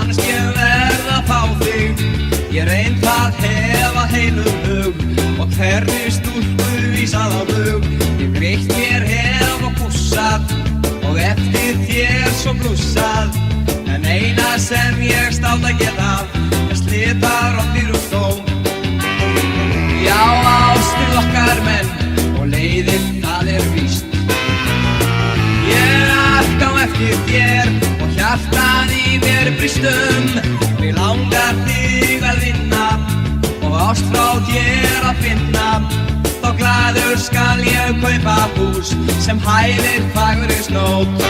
fannst ég verð að fá þig. Ég reynd að hefa heilum hug og hverri stúlku vísað á bug. Ég greitt mér hef og pússað og eftir þér svo blússað. En eina sem ég státt að geta er slita rottir úr stól. Já, ástir okkar menn og leiðir það er víst. Ég allt á eftir þér og hjartað í mér bristum. Mig langar þig að vinna og ást frá þér að finna. Þá glaður skal ég kaupa hús sem hæfir fagri snót.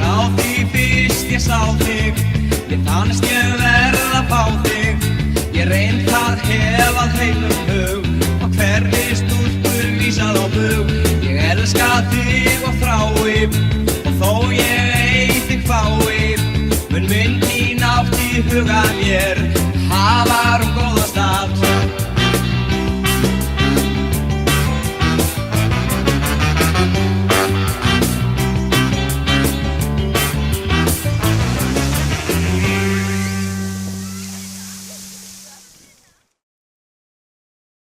Á því fyrst ég sá þig, mér fannst ég verð að fá þig. Ég reynd að hefa heilum hug og hverri stúlkur vísað á bug. Ég elska þig og þrái og þó ég ei þig fái, mun þín átt í huga mér. Hafa